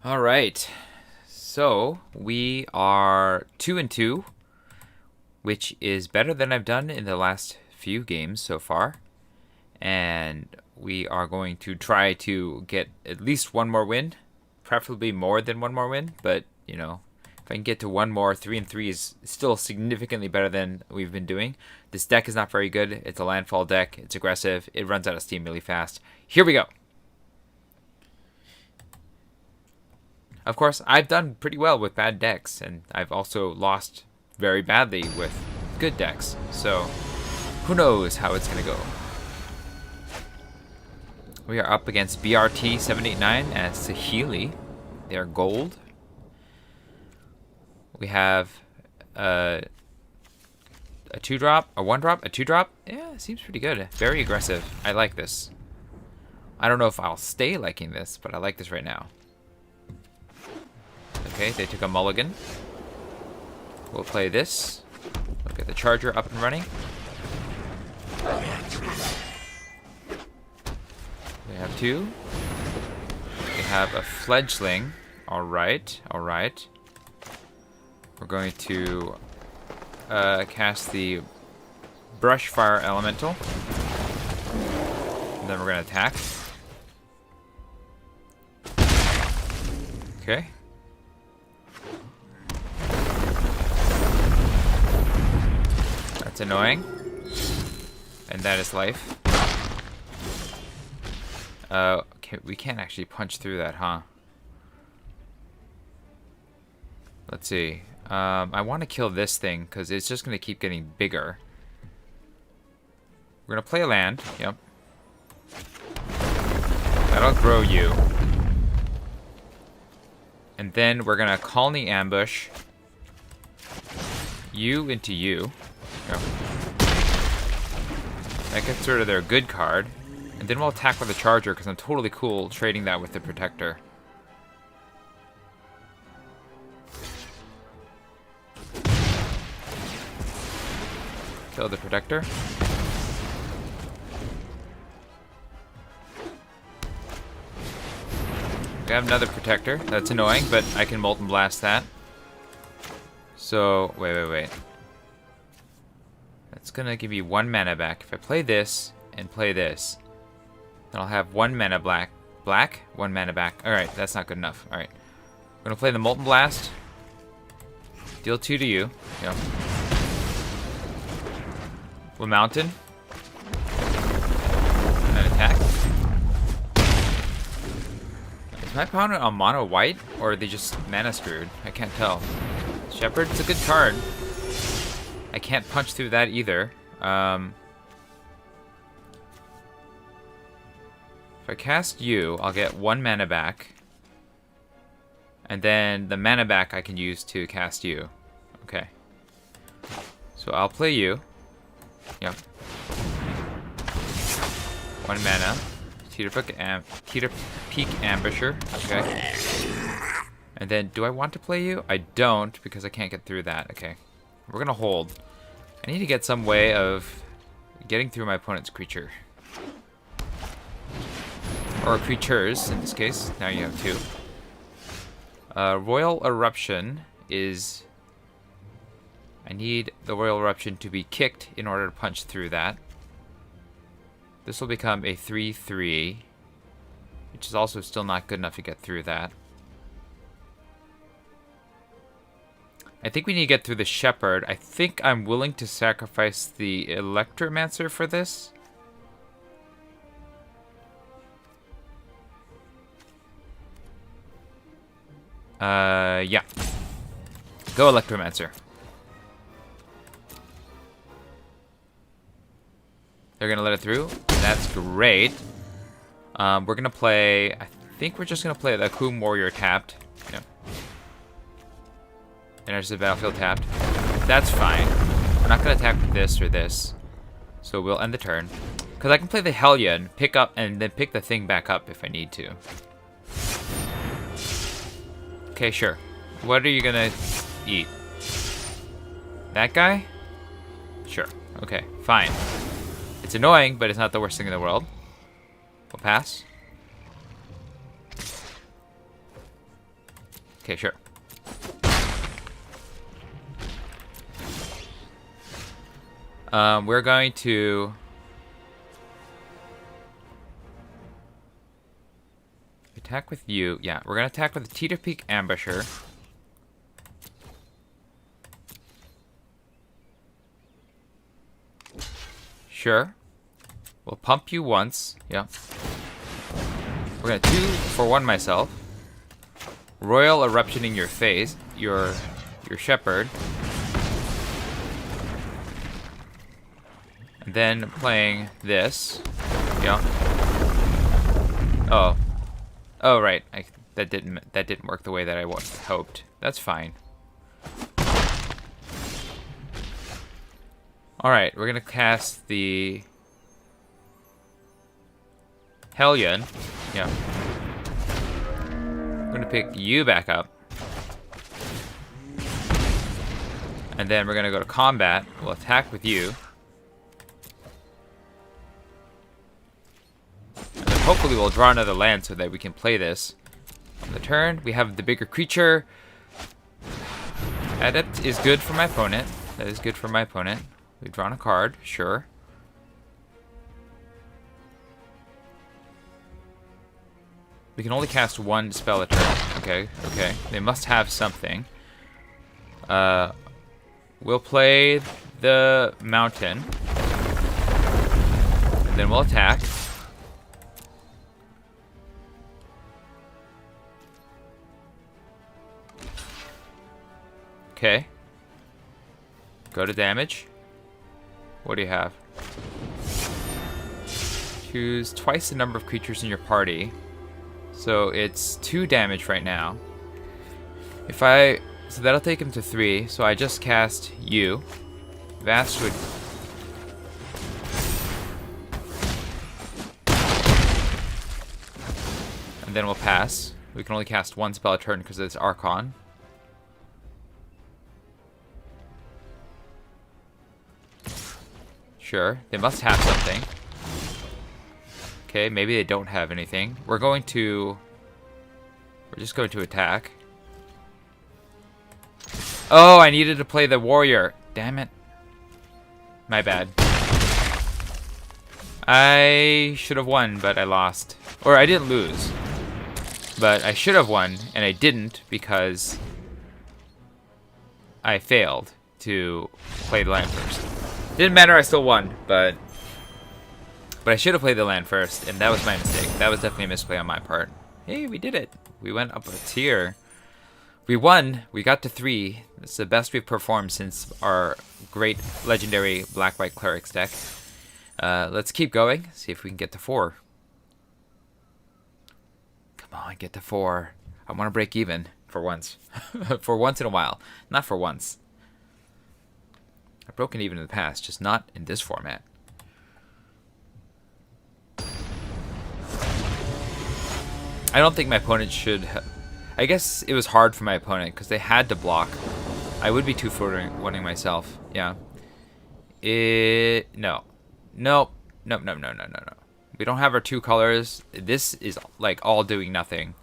All right. So we are 2-2, which is better than I've done in the last few games so far. And we are going to try to get at least one more win, preferably more than one more win. But, if I can get to one more, 3-3 is still significantly better than we've been doing. This deck is not very good. It's a Landfall deck. It's aggressive. It runs out of steam really fast. Here we go. Of course, I've done pretty well with bad decks, and I've also lost very badly with good decks. So, who knows how it's going to go. We are up against BRT 789 as Sahili. They are gold. We have a 2-drop, a 1-drop, a 2-drop. Yeah, seems pretty good. Very aggressive. I like this. I don't know if I'll stay liking this, but I like this right now. Okay, they took a mulligan. We'll play this. We'll get the charger up and running. We have 2. We have a fledgling. Alright, alright. We're going to cast the brush fire elemental. And then we're going to attack. Okay. That's annoying. And that is life. Okay, we can't actually punch through that, huh? Let's see. I want to kill this thing because it's just going to keep getting bigger. We're going to play a land. Yep. That'll grow you. And then we're going to colony ambush you into you. Yep. That gets rid of their good card. And then we'll attack with the charger because I'm totally cool trading that with the protector. Kill the protector. We have another protector. That's annoying, but I can Molten Blast that. So, wait. That's gonna give me 1 mana back. If I play this and play this, then I'll have 1 mana black. 1 mana back. Alright, that's not good enough. Alright. I'm gonna play the Molten Blast. Deal 2 to you. Yep. We'll Mountain. And then attack. Is my opponent on mono white? Or are they just mana screwed? I can't tell. Shepherd's a good card. I can't punch through that either. If I cast you, I'll get 1 mana back. And then the mana back I can use to cast you. Okay. So I'll play you. Yep. 1 mana. Teeter Peak Ambusher. Okay. And then, do I want to play you? I don't, because I can't get through that. Okay. We're gonna hold. I need to get some way of getting through my opponent's creature. Or creatures, in this case. Now you have 2. Royal Eruption is... I need the Royal Eruption to be kicked in order to punch through that. This will become a 3/3, which is also still not good enough to get through that. I think we need to get through the Shepherd. I think I'm willing to sacrifice the Electromancer for this. Yeah. Go Electromancer. They're gonna let it through. That's great. We're gonna play... I think we're just gonna play the Akum Warrior tapped. Yep. Enters the battlefield tapped. That's fine. We're not gonna attack with this or this. So we'll end the turn. Because I can play the Hellion, pick up, and then pick the thing back up if I need to. Okay, sure. What are you gonna eat? That guy? Sure. Okay, fine. It's annoying, but it's not the worst thing in the world. We'll pass. Okay, sure. We're going to attack with you. Yeah, we're going to attack with the Teeter Peak Ambusher. Sure. We'll pump you once. Yeah. We're going to 2-for-1 myself. Royal Eruptioning your face. Your Shepherd. And then playing this. Yeah. Oh. Oh, right. That didn't work the way that I hoped. That's fine. Alright, we're gonna cast the Hellion. Yeah. I'm gonna pick you back up. And then we're gonna go to combat. We'll attack with you. And then hopefully we'll draw another land so that we can play this. On the turn, we have the bigger creature. Adept is good for my opponent. That is good for my opponent. We've drawn a card, sure. We can only cast one spell a turn. Okay, okay. They must have something. We'll play the mountain. And then we'll attack. Okay. Go to damage. What do you have? Choose twice the number of creatures in your party. So it's 2 damage right now. So that'll take him to 3. So I just cast you. Vast would... And then we'll pass. We can only cast 1 spell a turn because it's Archon. Sure, they must have something. Okay, maybe they don't have anything. We're just going to attack. Oh, I needed to play the warrior. Damn it. My bad. I should have won, but I lost. Or I didn't lose. But I should have won, and I didn't because I failed to play the land first. Didn't matter, I still won, but I should have played the land first, and that was my mistake. That was definitely a misplay on my part. Hey, we did it. We went up a tier. We won. We got to 3. It's the best we've performed since our great legendary black-white clerics deck. Let's keep going. See if we can get to 4. Come on, get to 4. I want to break even for once. For once in a while. Not for once. I've broken even in the past, just not in this format. I don't think my opponent should have... I guess it was hard for my opponent because they had to block. I would be 2-for-1ing myself. Yeah. No. Nope. Nope, no. We don't have our 2 colors. This is like all doing nothing.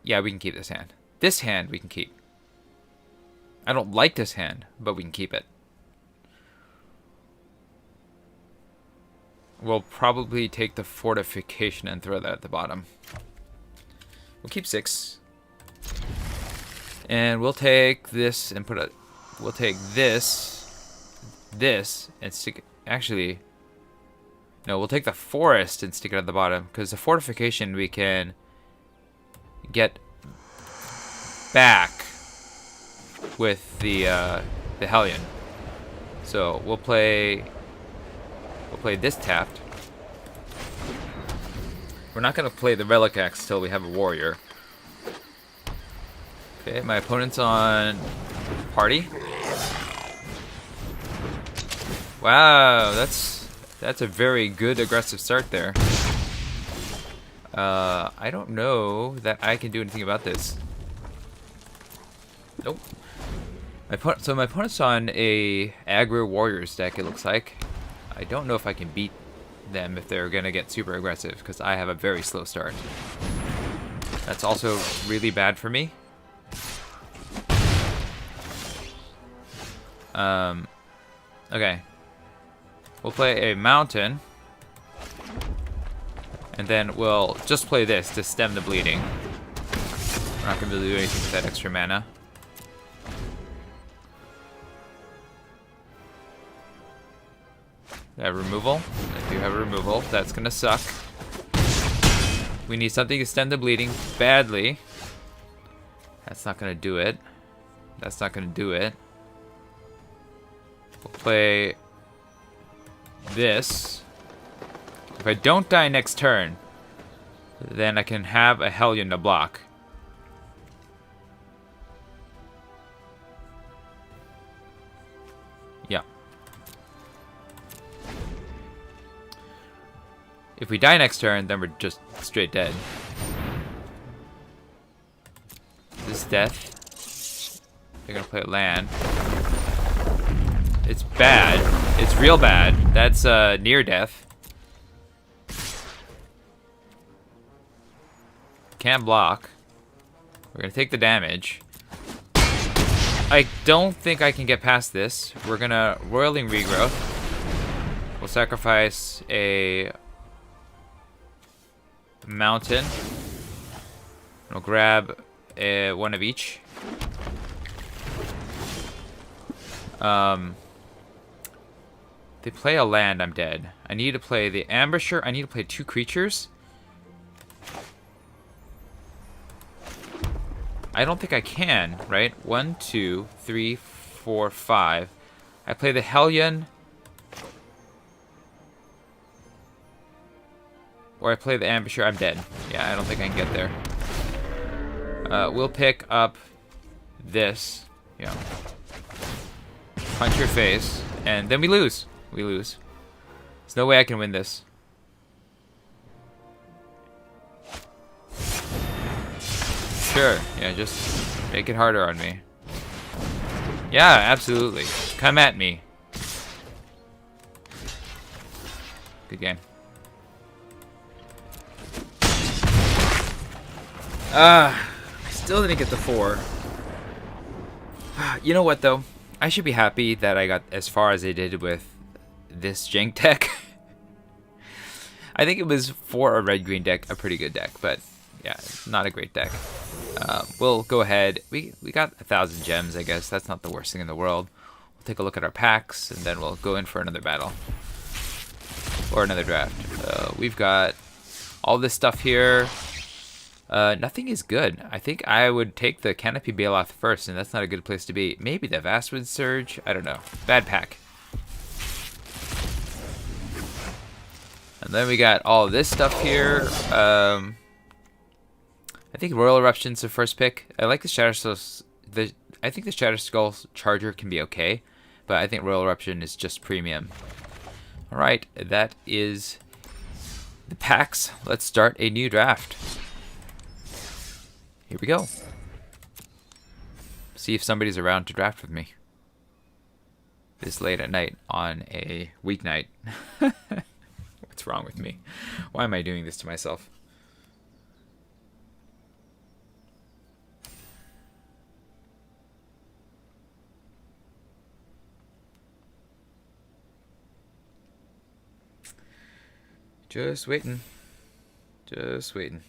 Yeah, we can keep this hand. This hand we can keep. I don't like this hand, but we can keep it. We'll probably take the fortification and throw that at the bottom. We'll keep 6. And we'll take this and put it... We'll take this, and stick it... Actually... No, we'll take the forest and stick it at the bottom, because the fortification we can get back with the Hellion. So we'll play this tapped. We're not gonna play the Relic Axe till we have a warrior. Okay, my opponent's on party. Wow, that's a very good aggressive start there. I don't know that I can do anything about this. Nope. So my opponent's on a aggro warriors deck, it looks like. I don't know if I can beat them if they're gonna get super aggressive, because I have a very slow start. That's also really bad for me. Okay. We'll play a mountain. And then we'll just play this to stem the bleeding. We're not going to be able to do anything with that extra mana. I have removal. I do have a removal. That's going to suck. We need something to stem the bleeding badly. That's not going to do it. That's not going to do it. We'll play this. If I don't die next turn, then I can have a Hellion to block. Yeah. If we die next turn, then we're just straight dead. This death. They're gonna play a land. It's bad. It's real bad. That's near death. Can't block. We're gonna take the damage. I don't think I can get past this. We're gonna Roiling Regrowth. We'll sacrifice a mountain. We'll grab one of each. They play a land, I'm dead. I need to play the Ambusher. I need to play 2 creatures. I don't think I can, right? 1, 2, 3, 4, 5. I play the Hellion. Or I play the Ambusher. I'm dead. Yeah, I don't think I can get there. We'll pick up this. Yeah. Punch your face. And then we lose. We lose. There's no way I can win this. Sure. Yeah, just make it harder on me. Yeah, absolutely. Come at me. Good game. I still didn't get the 4. You know what, though? I should be happy that I got as far as I did with this jank deck. I think it was, for a red-green deck, a pretty good deck, but yeah, not a great deck. We'll go ahead. We got 1,000 gems, I guess. That's not the worst thing in the world. We'll take a look at our packs, and then we'll go in for another battle. Or another draft. We've got all this stuff here. Nothing is good. I think I would take the Canopy Bailoff first, and that's not a good place to be. Maybe the Vastwood Surge? I don't know. Bad pack. And then we got all this stuff here. I think Royal Eruption's the first pick. I like the Shatter Skull. I think the Shatter Skull Charger can be okay, but I think Royal Eruption is just premium. All right, that is the packs. Let's start a new draft. Here we go. See if somebody's around to draft with me this late at night on a weeknight. What's wrong with me? Why am I doing this to myself? Just waiting. Just waiting.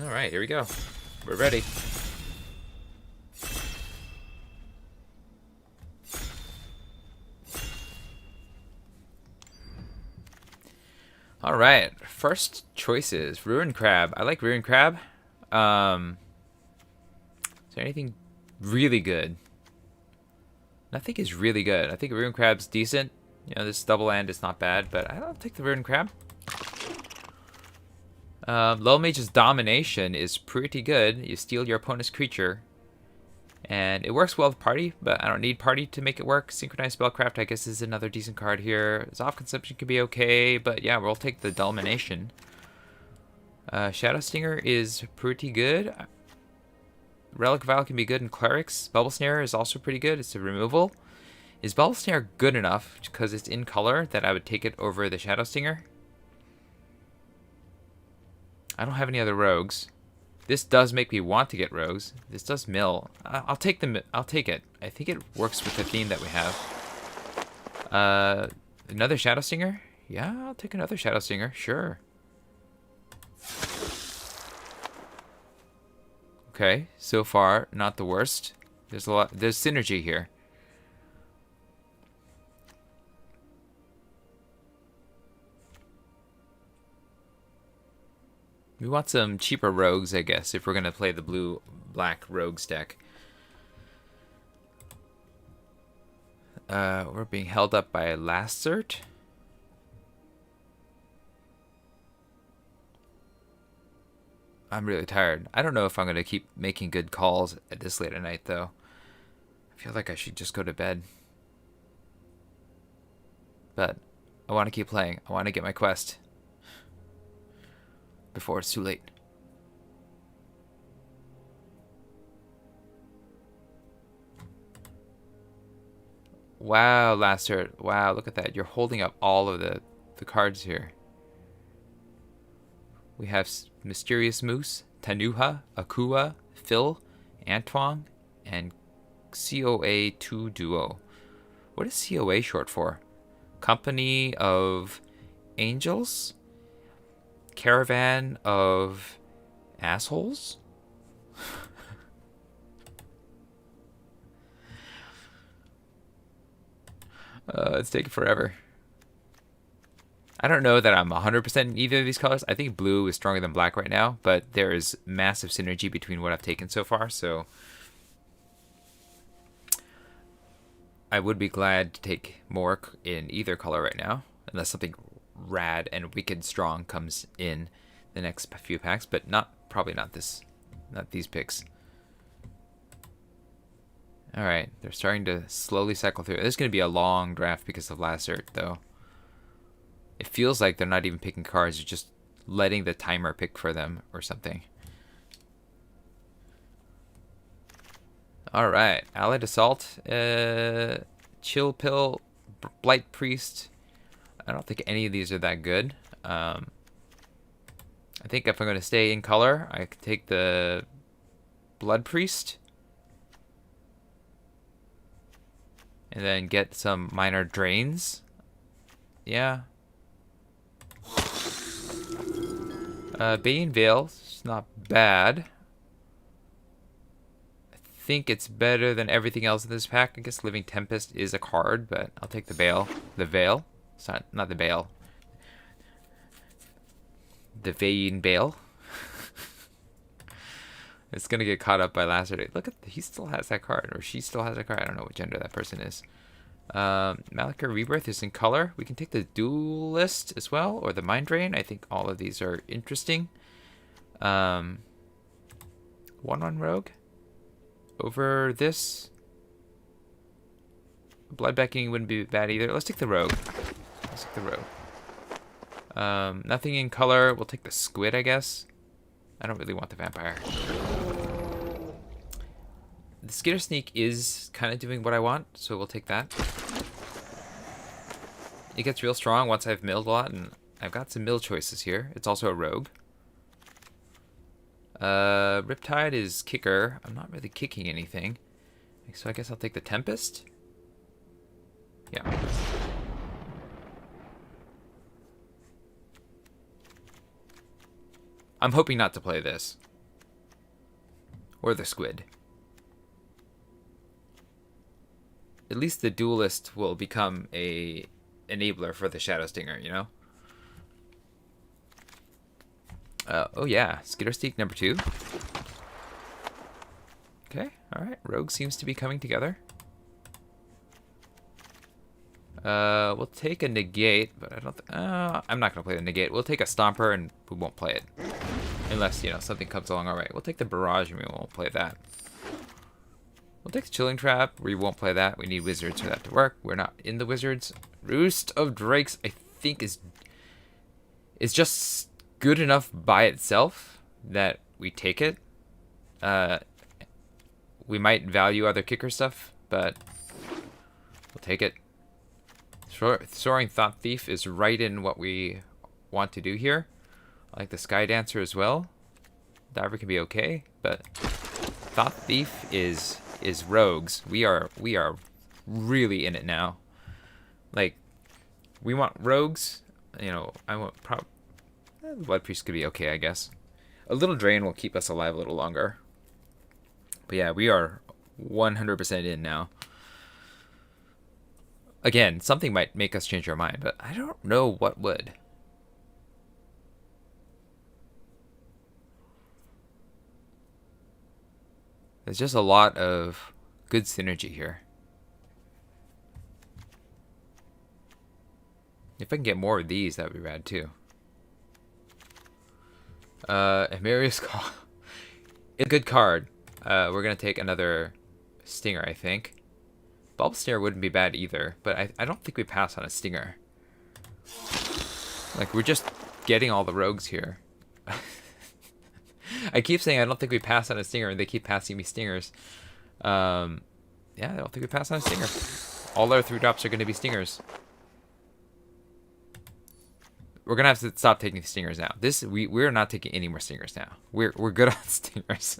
All right, here we go. We're ready. All right, first choices. Ruined Crab. I like Ruined Crab. Is there anything really good? Nothing is really good. I think Ruined Crab's decent. You know, this double land is not bad, but I'll take the Ruined Crab. Low Mage's Domination is pretty good. You steal your opponent's creature, And it works well with Party, but I don't need Party to make it work. Synchronized Spellcraft, I guess, is another decent card here. Soft Consumption could be okay, but yeah, we'll take the Dulmination. Shadow Stinger is pretty good. Relic Vial can be good in Clerics. Bubble Snare is also pretty good. It's a removal. Is Bubble Snare good enough, because it's in color, that I would take it over the Shadow Stinger? I don't have any other rogues. This does make me want to get rogues. This does mill. I'll take I'll take it. I think it works with the theme that we have. Another Shadow Stinger? Yeah, I'll take another Shadow Stinger. Sure. Okay, so far not the worst. There's synergy here. We want some cheaper rogues, I guess, if we're going to play the blue-black rogues deck. We're being held up by Lastert. I'm really tired. I don't know if I'm going to keep making good calls at this late at night, though. I feel like I should just go to bed. But I want to keep playing. I want to get my quest before it's too late. Wow, Lastert. Wow, look at that. You're holding up all of the cards here. We have Mysterious Moose, Tanuha, Akua, Phil, Antoine, and COA 2 Duo. What is COA short for? Company of Angels? Caravan of Assholes? It's taking forever. I don't know that I'm 100% in either of these colors. I think blue is stronger than black right now, but there is massive synergy between what I've taken so far, so I would be glad to take more in either color right now, unless something rad and wicked strong comes in the next few packs, but probably not these picks. All right, they're starting to slowly cycle through. This is going to be a long draft because of Lastert, though. It feels like they're not even picking cards, they're just letting the timer pick for them or something. All right, Allied Assault, Chill Pill, Blight Priest. I don't think any of these are that good. I think if I'm going to stay in color, I could take the Blood Priest. And then get some minor drains. Yeah. Bane Veil is not bad. I think it's better than everything else in this pack. I guess Living Tempest is a card, but I'll take the Veil. The Veil. It's not the Veil. The Vane Veil. It's gonna get caught up by Lastert. Look at he still has that card, or she still has that card. I don't know what gender that person is. Malika Rebirth is in color. We can take the Duelist as well, or the Mind Drain. I think all of these are interesting. 1/1 Rogue over this. Blood Beckoning wouldn't be bad either. Let's take the Rogue. Let's take the Rogue. Nothing in color. We'll take the Squid, I guess. I don't really want the Vampire. The Skitter Sneak is kind of doing what I want, so we'll take that. It gets real strong once I've milled a lot, and I've got some mill choices here. It's also a rogue. Riptide is kicker. I'm not really kicking anything, so I guess I'll take the Tempest. Yeah. I'm hoping not to play this. Or the Squid. At least the Duelist will become a enabler for the Shadow Stinger, you know? Oh yeah, Skitter Sneak number 2. Okay, alright. Rogue seems to be coming together. We'll take a Negate, but I don't I'm not gonna play the Negate. We'll take a Stomper and we won't play it. Unless, you know, something comes along alright. We'll take the Barrage and we won't play that. We'll take the Chilling Trap. We won't play that. We need Wizards for that to work. We're not in the Wizards. Roost of Drakes, I think, is just good enough by itself that we take it. We might value other kicker stuff, but we'll take it. Soaring Thought Thief is right in what we want to do here. I like the Sky Dancer as well. Diver can be okay, but Thought Thief is rogues. We are really in it now. Like, we want rogues. You know, I want Blood Priest could be okay, I guess. A little drain will keep us alive a little longer. But yeah, we are 100% in now. Again, something might make us change our mind, but I don't know what would. There's just a lot of good synergy here. If I can get more of these, that would be rad too. Emerius Call. It's a good card. We're going to take another Stinger, I think. Bulb Snare wouldn't be bad either, but I don't think we pass on a Stinger. Like, we're just getting all the rogues here. I keep saying I don't think we pass on a Stinger, and they keep passing me Stingers. Yeah, I don't think we pass on a Stinger. All our 3-drops are going to be Stingers. We're going to have to stop taking Stingers now. We're not taking any more Stingers now. We're good on Stingers.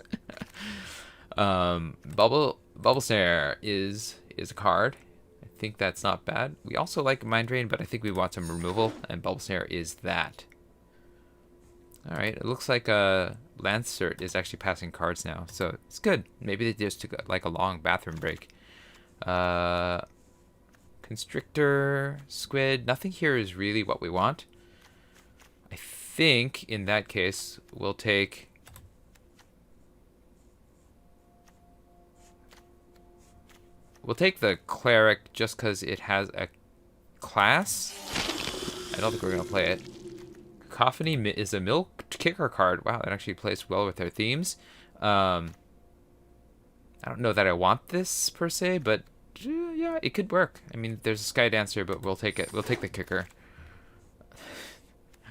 Bubble Snare is a card. I think that's not bad. We also like Mind Drain, but I think we want some removal, and Bubble Snare is that. Alright, it looks like Lancert is actually passing cards now, so it's good. Maybe they just took like a long bathroom break. Constrictor, Squid, nothing here is really what we want. I think in that case we'll take the Cleric just because it has a class. I don't think we're going to play it. Cacophony is a milk kicker card. Wow, that actually plays well with our themes. I don't know that I want this per se, but yeah, it could work. I mean, there's a Sky Dancer, but we'll take it. We'll take the kicker.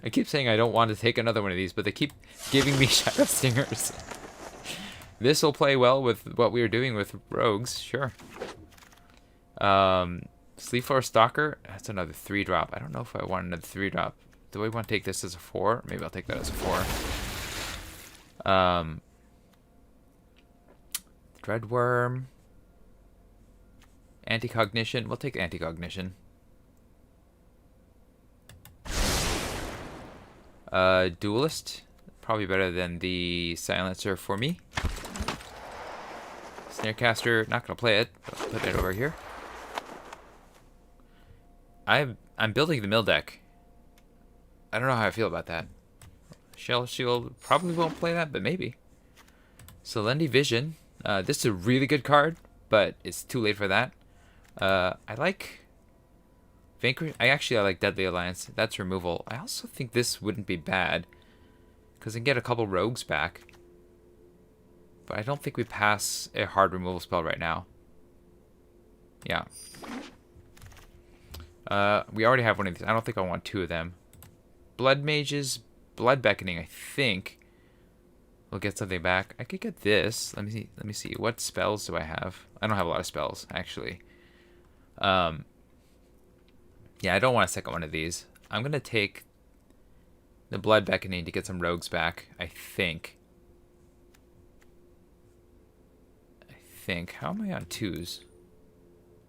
I keep saying I don't want to take another one of these, but they keep giving me Shadow Stingers. This will play well with what we were doing with rogues, sure. Sleepfloor Stalker, that's another 3-drop. I don't know if I want another 3-drop. Do I want to take this as a 4? Maybe I'll take that as a 4. Dreadworm. Anticognition. We'll take Anticognition. Duelist. Probably better than the Silencer for me. Snarecaster. Not going to play it. I'll put it over here. I'm building the mill deck. I don't know how I feel about that. Shell Shield probably won't play that, but maybe. Selendi Vision. This is a really good card, but it's too late for that. I like Vanquish. I like Deadly Alliance. That's removal. I also think this wouldn't be bad because I can get a couple rogues back. But I don't think we pass a hard removal spell right now. Yeah. We already have one of these. I don't think I want 2 of them. Blood Mages, Blood Beckoning, I think we'll get something back. I could get this. Let me see. What spells do I have? I don't have a lot of spells, actually. Yeah, I don't want a second one of these. I'm going to take the Blood Beckoning to get some rogues back, I think. How am I on 2s?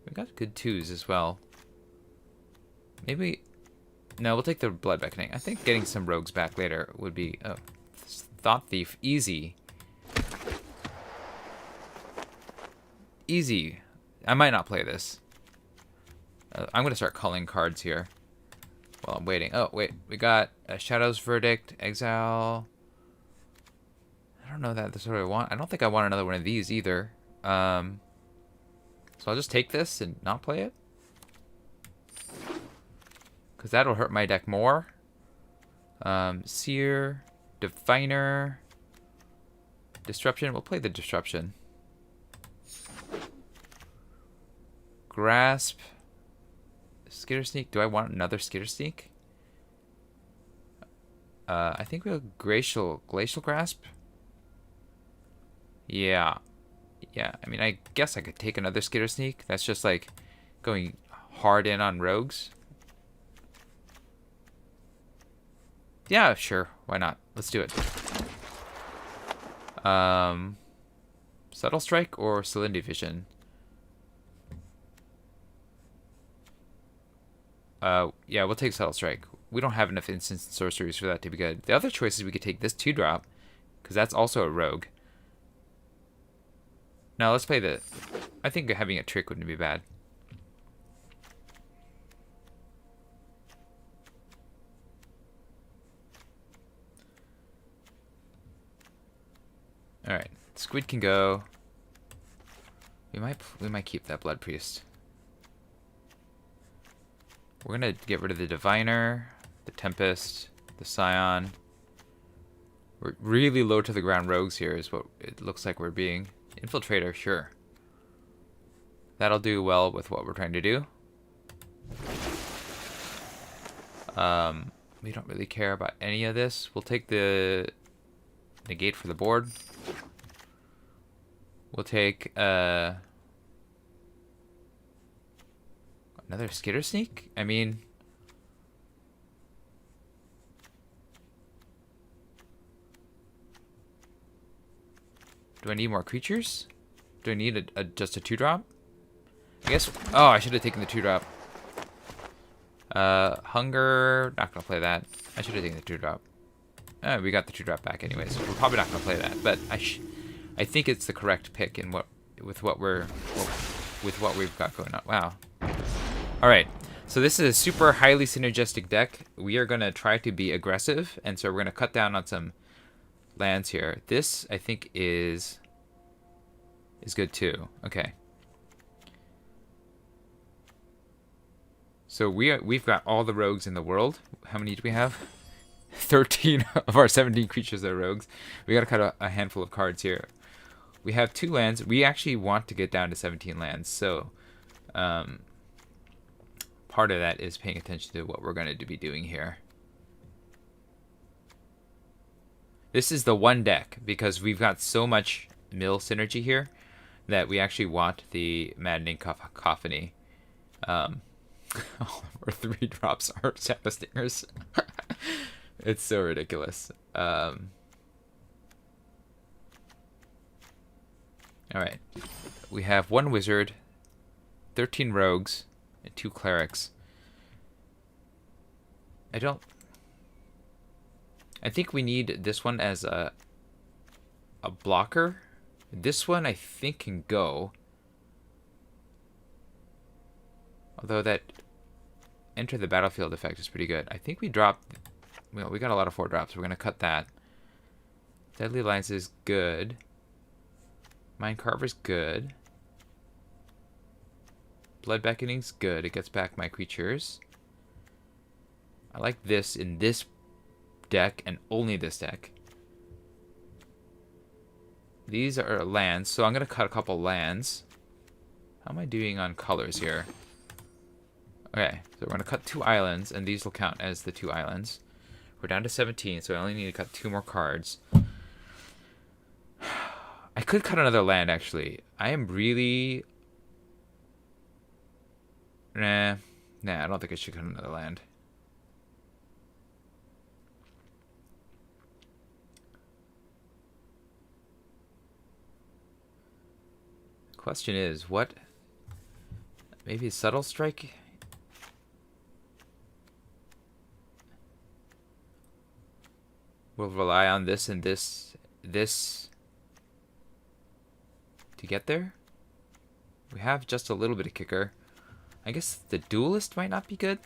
We got good 2s as well. Maybe... No, we'll take the Blood Beckoning. I think getting some rogues back later would be... Oh, Thought Thief. Easy. Easy. I might not play this. I'm going to start culling cards here while I'm waiting. Oh, wait. We got a Shadow's Verdict, Exile. I don't know that that's what I want. I don't think I want another one of these either. So I'll just take this and not play it. Because that'll hurt my deck more. Seer, Diviner, Disruption. We'll play the Disruption. Grasp. Skitter Sneak. Do I want another Skitter Sneak? I think we'll Glacial Grasp. Yeah. Yeah, I mean, I guess I could take another Skitter Sneak. That's just like going hard in on rogues. Yeah, sure. Why not? Let's do it. Subtle Strike or Salinity Vision? Yeah, we'll take Subtle Strike. We don't have enough instant sorceries for that to be good. The other choice is we could take this 2-drop, because that's also a rogue. Now let's play the... I think having a trick wouldn't be bad. Alright, Squid can go. We might keep that Blood Priest. We're gonna get rid of the Diviner, the Tempest, the Scion. We're really low to the ground rogues here is what it looks like we're being. Infiltrator, sure. That'll do well with what we're trying to do. We don't really care about any of this. We'll take the negate for the board. We'll take another Skitter Sneak? I mean... Do I need more creatures? Do I need just a 2-drop? I guess... Oh, I should have taken the 2-drop. Hunger... Not gonna play that. I should have taken the 2-drop. We got the 2-drop back anyways. We're probably not gonna play that, but I think it's the correct pick in with what we've got going on. Wow. All right. So this is a super highly synergistic deck. We are gonna try to be aggressive, and so we're gonna cut down on some lands here. This I think is good too. Okay. So we've got all the rogues in the world. How many do we have? 13 of our 17 creatures are rogues. We gotta cut a handful of cards here. We have 2 lands. We actually want to get down to 17 lands. So part of that is paying attention to what we're going to be doing here. This is the one deck, because we've got so much mill synergy here, that we actually want the Maddening Cacophony. All of our 3-drops are Shadow Stingers. It's so ridiculous. Alright. We have 1 wizard, 13 rogues, and 2 clerics. I think we need this one as a blocker. This one I think can go. Although that enter the battlefield effect is pretty good. I think we dropped... Well, we got a lot of 4-drops. We're going to cut that. Deadly Alliance is good. Mind Carver's good. Blood Beckoning's good. It gets back my creatures. I like this in this deck and only this deck. These are lands, so I'm going to cut a couple lands. How am I doing on colors here? Okay, so we're going to cut 2 islands, and these will count as the 2 islands. We're down to 17, so I only need to cut 2 more cards. I could cut another land, actually. I am really... Nah, I don't think I should cut another land. Question is, what... Maybe a Subtle Strike? We'll rely on this and this to get there. We have just a little bit of kicker. I guess the Duelist might not be good.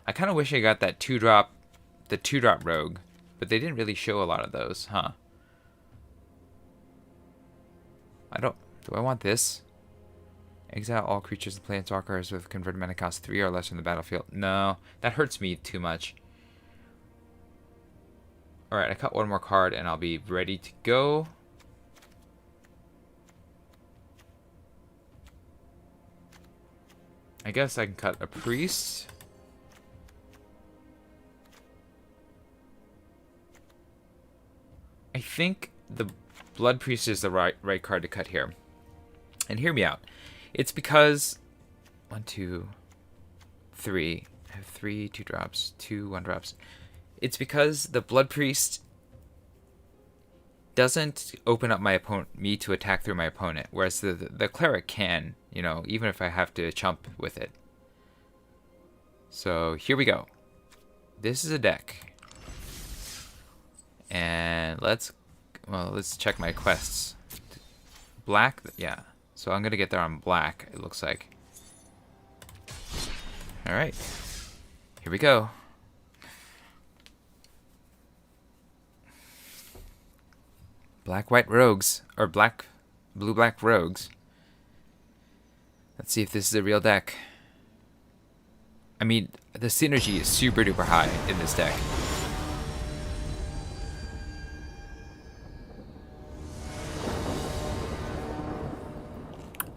I kind of wish I got that 2-drop, the 2-drop rogue, but they didn't really show a lot of those, huh? Do I want this? Exile all creatures and planeswalkers with converted mana cost 3 or less from the battlefield. No, that hurts me too much. Alright, I cut 1 more card and I'll be ready to go. I guess I can cut a priest. I think the Blood Priest is the right card to cut here. And hear me out. It's because 1, 2, 3. I have 3 2-drops, 2 1-drops. It's because the Blood Priest doesn't open up me to attack through my opponent, whereas the Cleric can, you know, even if I have to chump with it. So here we go. This is a deck. And let's check my quests. Black, yeah. So I'm gonna get there on black, it looks like. Alright. Here we go. Black-white rogues. Or blue-black rogues. Let's see if this is a real deck. I mean, the synergy is super duper high in this deck.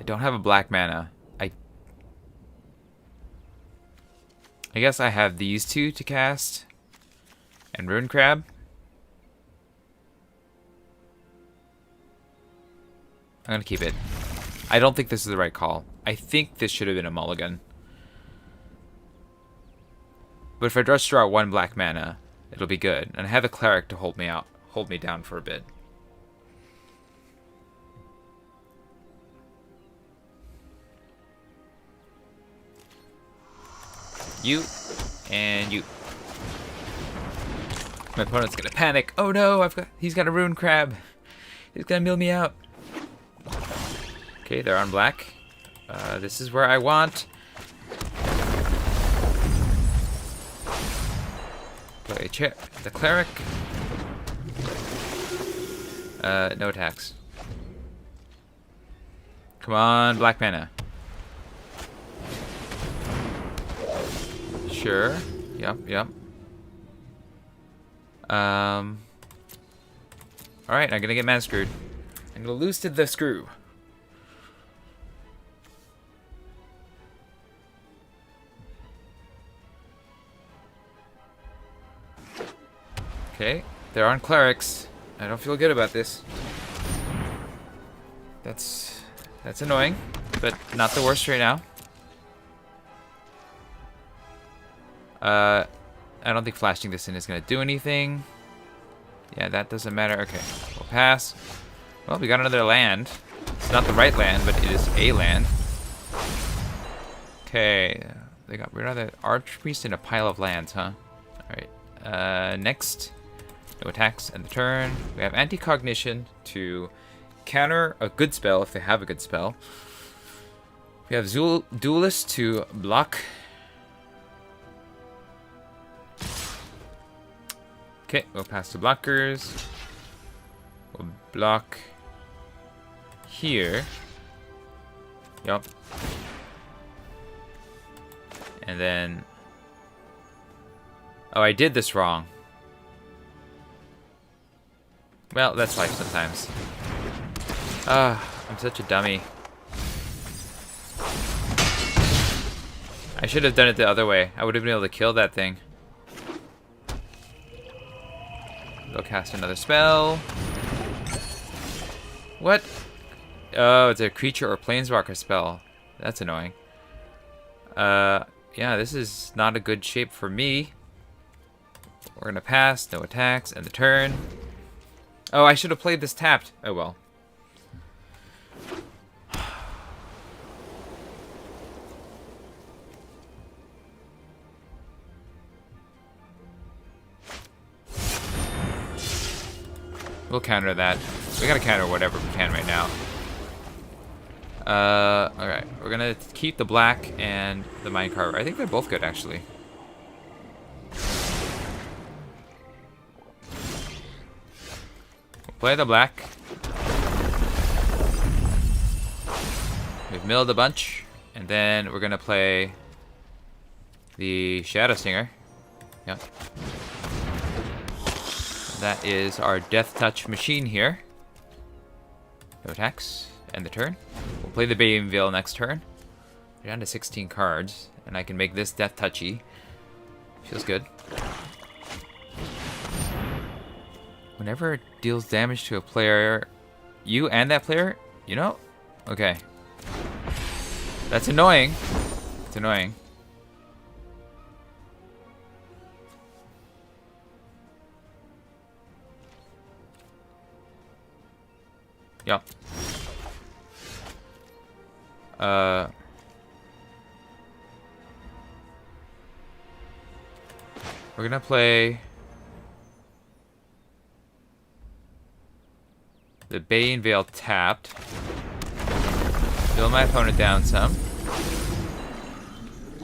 I don't have a black mana. I guess I have these two to cast. And Rune Crab. I'm gonna keep it. I don't think this is the right call. I think this should have been a mulligan. But if I just draw 1 black mana, it'll be good. And I have a Cleric to hold me down for a bit. You and you. My opponent's gonna panic. Oh no, he's got a Rune Crab. He's gonna mill me out. Okay, they're on black. This is where I want. Play the Cleric. No attacks. Come on, black mana. Sure. Yep. Alright, I'm gonna get mana screwed. I'm gonna lose to the screw. Okay, they're on Clerics. I don't feel good about this. That's annoying, but not the worst right now. I don't think flashing this in is going to do anything. Yeah, that doesn't matter. Okay, we'll pass. Well, we got another land. It's not the right land, but it is a land. Okay, they got rid of the Archpriest in a pile of lands, huh? Alright, next. No attacks and the turn. We have Anti-Cognition to counter a good spell if they have a good spell. We have Duelist to block. Okay, we'll pass the blockers. We'll block here. Yup. And then... Oh, I did this wrong. Well, that's life sometimes. I'm such a dummy. I should have done it the other way. I would have been able to kill that thing. Go cast another spell. What? Oh, it's a creature or planeswalker spell. That's annoying. Yeah, this is not a good shape for me. We're gonna pass, no attacks, and the turn. Oh, I should have played this tapped. Oh well. We'll counter that. We gotta counter whatever we can right now. Alright. We're gonna keep the black and the Minecarver. I think they're both good, actually. We'll play the black. We've milled a bunch. And then we're gonna play the Shadow Stinger. Yep. That is our Death Touch machine here. No attacks. End the turn. We'll play the Baneveil next turn. We're down to 16 cards, and I can make this death touchy. Feels good. Whenever it deals damage to a player, you and that player, you know? Okay. That's annoying. It's annoying. Yep. We're gonna play the Bane Veil tapped. Build my opponent down some.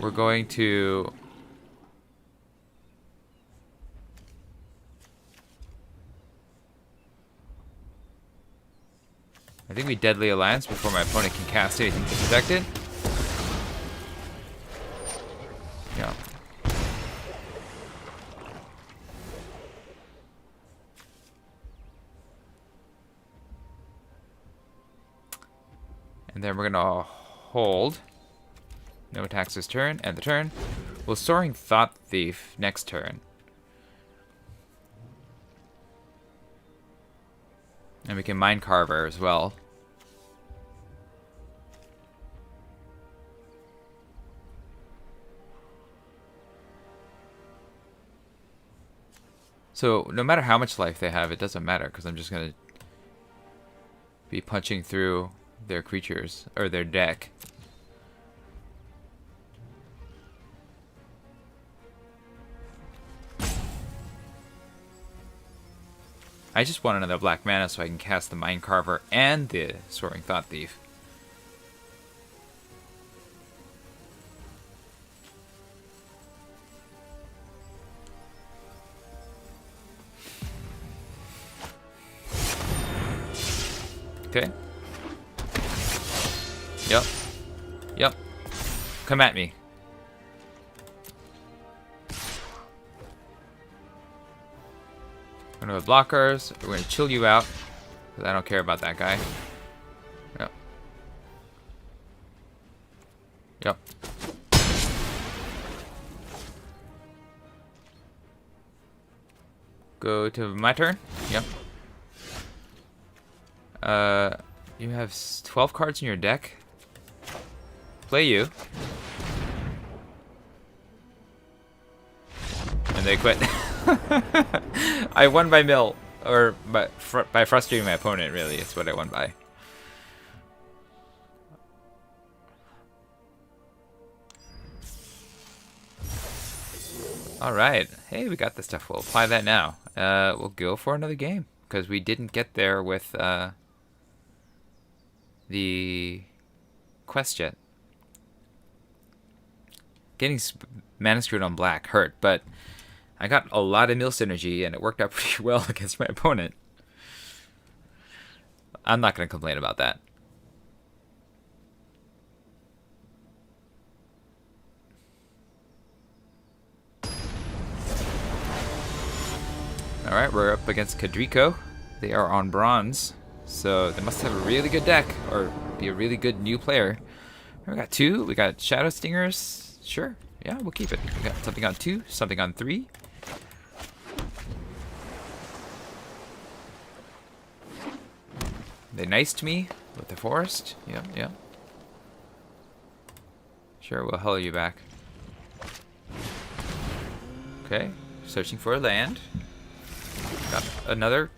We're going to I think we Deadly Alliance before my opponent can cast anything to protect it. Yeah. And then we're gonna hold. No attacks this turn, end the turn. We'll Soaring Thought Thief next turn. And we can Mind Carver as well. So no matter how much life they have, it doesn't matter because I'm just gonna be punching through their creatures or their deck. I just want another black mana so I can cast the Mind Carver and the Soaring Thought Thief. Okay. Yep. Yep. Come at me. We're gonna have blockers. We're gonna chill you out. Because I don't care about that guy. Yep. Yep. Go to my turn. Yep. You have 12 cards in your deck. Play you. And they quit. I won by mill. Or by frustrating my opponent, really. It's what I won by. Alright. Hey, we got this stuff. We'll apply that now. We'll go for another game. Because we didn't get there with the quest yet. Getting mana screwed on black hurt, but I got a lot of mill synergy and it worked out pretty well against my opponent. I'm not going to complain about that. Alright, we're up against Kadriko. They are on bronze, so they must have a really good deck, or be a really good new player. We got 2, we got Shadow Stingers. Sure, yeah, we'll keep it. We got something on 2, something on 3. They niced me with the forest. Yep, yep. Sure, we'll hull you back. Okay, searching for a land. Got another.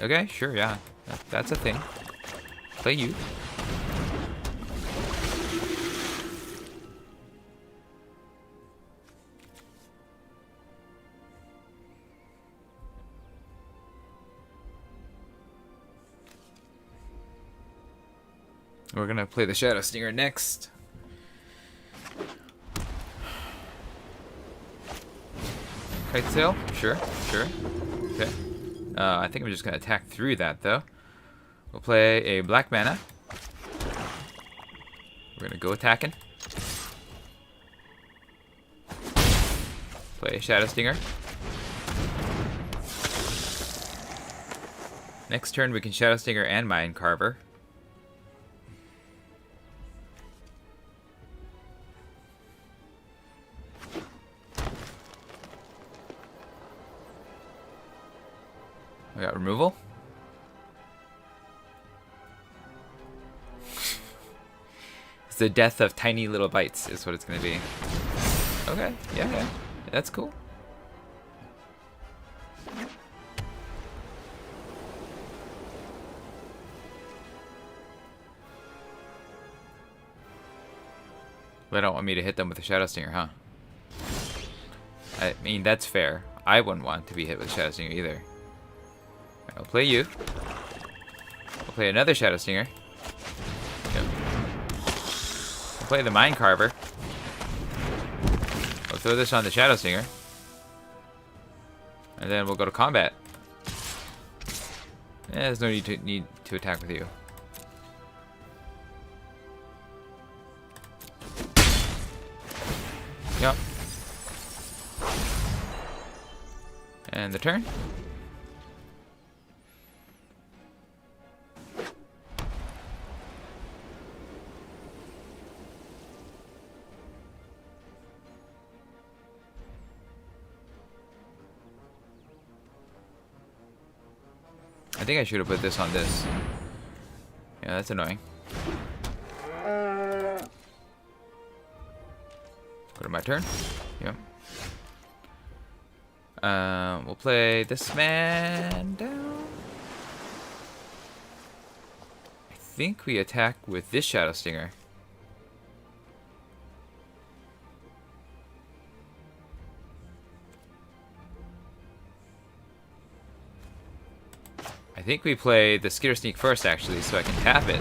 Okay, sure, yeah. That's a thing. Play you. We're gonna play the Shadow Stinger next. Kite Sail? Sure, sure. Okay. I think I'm just gonna attack through that though. We'll play a black mana. We're gonna go attacking. Play a Shadow Stinger. Next turn we can Shadow Stinger and Mind Carver. We got removal. It's the death of tiny little bites is what it's gonna be. Okay, yeah, that's cool. They don't want me to hit them with a Shadow Stinger, huh? I mean, that's fair. I wouldn't want to be hit with a Shadow Stinger either. Right, I'll play you. I'll play another Shadow Stinger. Yep. I'll play the Mind Carver. I'll throw this on the Shadow Stinger. And then we'll go to combat. There's no need to attack with you. Yep. And the turn. I think I should have put this on this. Yeah, that's annoying. Go to my turn. Yep. We'll play this man down. I think we attack with this Shadow Stinger. I think we play the Skitter Sneak first, actually, so I can tap it.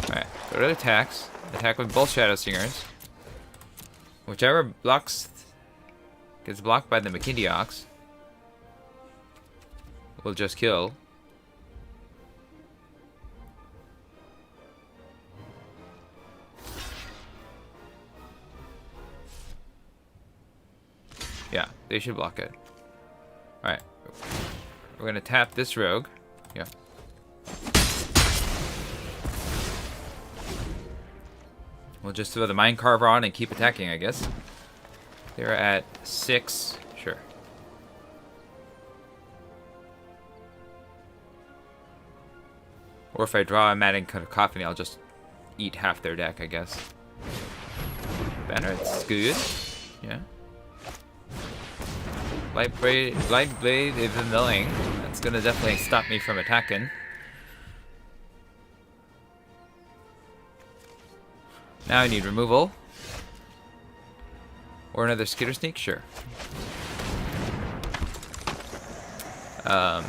Alright, go to attacks. Attack with both Shadow Stingers. Whichever blocks gets blocked by the McKindy Ox will just kill. Yeah, they should block it. Alright. We're gonna tap this rogue. Yeah. We'll just throw the Mind Carver on and keep attacking, I guess. They're at 6. Sure. Or if I draw a Madden Cacophony, I'll just eat half their deck, I guess. Banner, it's good. Yeah. Light Blade is annoying. That's gonna definitely stop me from attacking. Now I need removal. Or another Skitter Sneak? Sure. I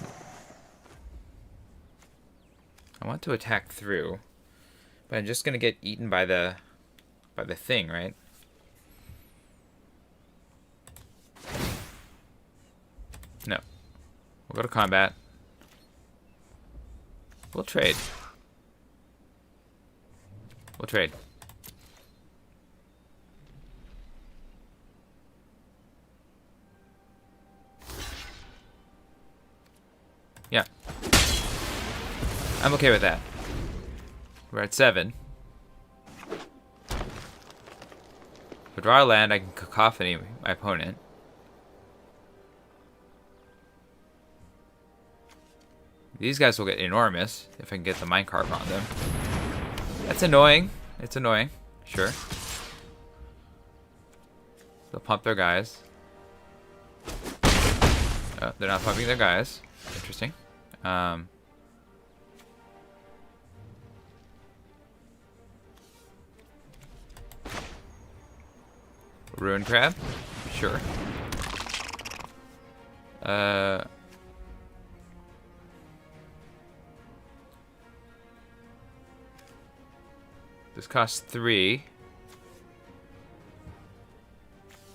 want to attack through. But I'm just gonna get eaten by the thing, right? No. We'll go to combat. We'll trade. We'll trade. Yeah. I'm okay with that. We're at 7. If I draw a land, I can Cacophony my opponent. These guys will get enormous if I can get the Mind Carver on them. That's annoying. It's annoying. Sure. They'll pump their guys. Oh, they're not pumping their guys. Interesting. Ruin Crab? Sure. This costs 3.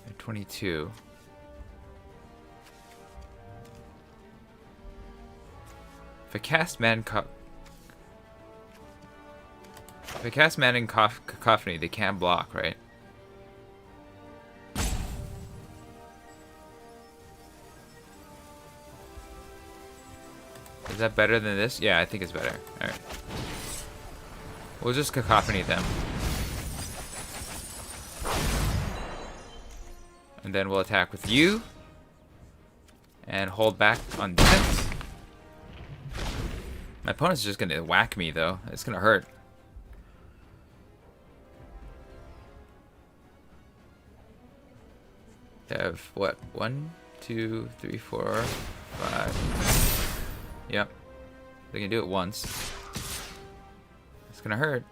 And 22. If I cast Man in Cacophony, they can't block, right? Is that better than this? Yeah, I think it's better. Alright. We'll just Cacophony them. And then we'll attack with you. And hold back on defense. My opponent's just gonna whack me though. It's gonna hurt. I have what? 1, 2, 3, 4, 5. Yep. They can do it once. It's gonna hurt.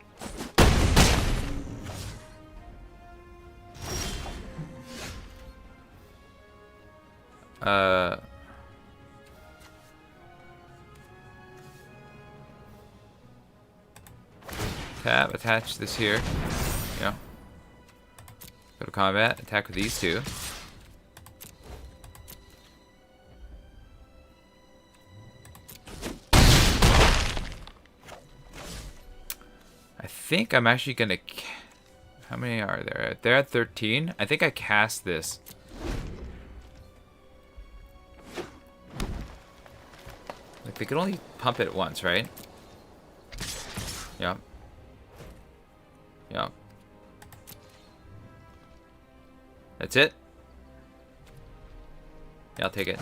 Tap, attach this here. Yeah. Go to combat, attack with these two. I think I'm actually gonna... How many are there? They're at 13. I think I cast this. Like, they can only pump it once, right? Yep. Yep. That's it? Yeah, I'll take it.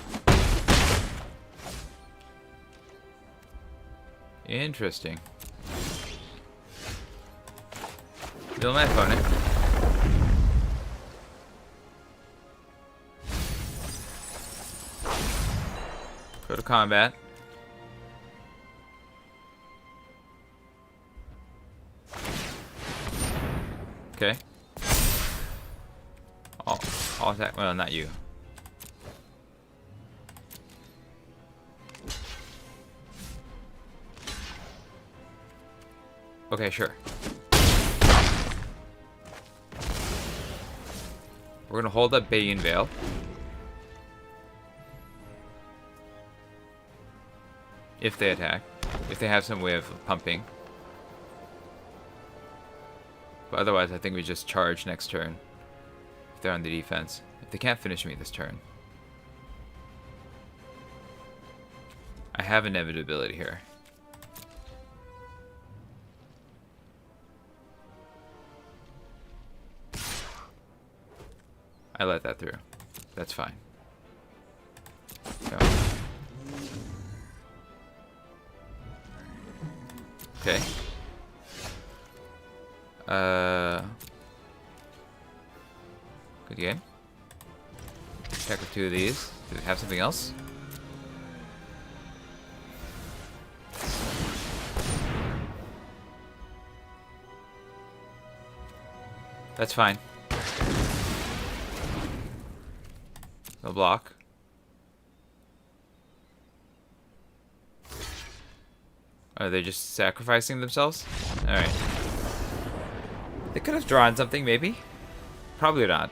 Interesting. Kill my opponent. Go to combat. Okay. All attack. Well, not you. Okay, sure. We're gonna hold up Bane Veil. If they attack. If they have some way of pumping. But otherwise, I think we just charge next turn. If they're on the defense. If they can't finish me this turn. I have inevitability here. I let that through. That's fine. Go. Okay. Good game. Check with 2 of these. Do they have something else? That's fine. No block. Are they just sacrificing themselves? Alright. They could have drawn something, maybe. Probably not.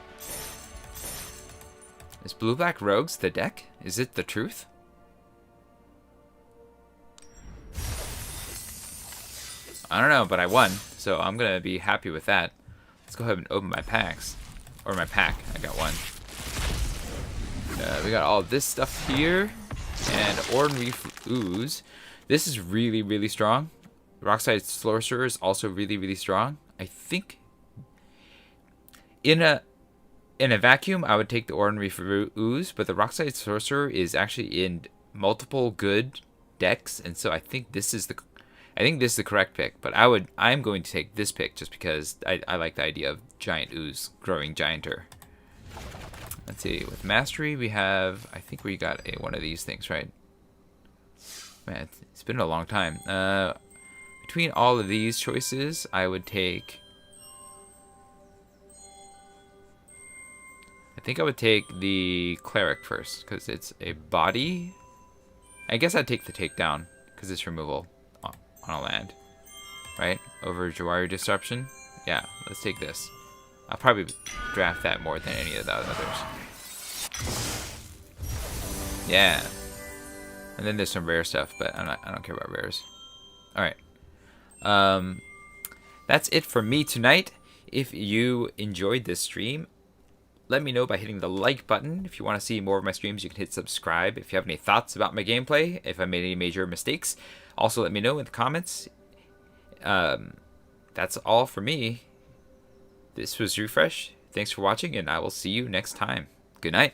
Is Blue-Black Rogues the deck? Is it the truth? I don't know, but I won, so I'm gonna be happy with that. Let's go ahead and open my packs. Or my pack. I got one. We got all this stuff here. And Ordinary Ooze. This is really, really strong. Rockside Sorcerer is also really, really strong. I think in a vacuum, I would take the Ordinary Ooze, but the Rockside Sorcerer is actually in multiple good decks, and so I think this is the correct pick. But I'm going to take this pick just because I like the idea of Giant Ooze growing gianter. Let's see. With Mastery, we have, I think we got one of these things, right? Man, it's been a long time. Between all of these choices, I would take... I think I would take the Cleric first, because it's a body. I guess I'd take the Takedown, because it's removal on a land. Right? Over Jawari Disruption. Yeah, let's take this. I'll probably draft that more than any of the others. Yeah. And then there's some rare stuff, but I don't care about rares. Alright. That's it for me tonight. If you enjoyed this stream, let me know by hitting the like button. If you want to see more of my streams, you can hit subscribe. If you have any thoughts about my gameplay, if I made any major mistakes, also let me know in the comments. That's all for me. This was Refresh. Thanks for watching, and I will see you next time. Good night.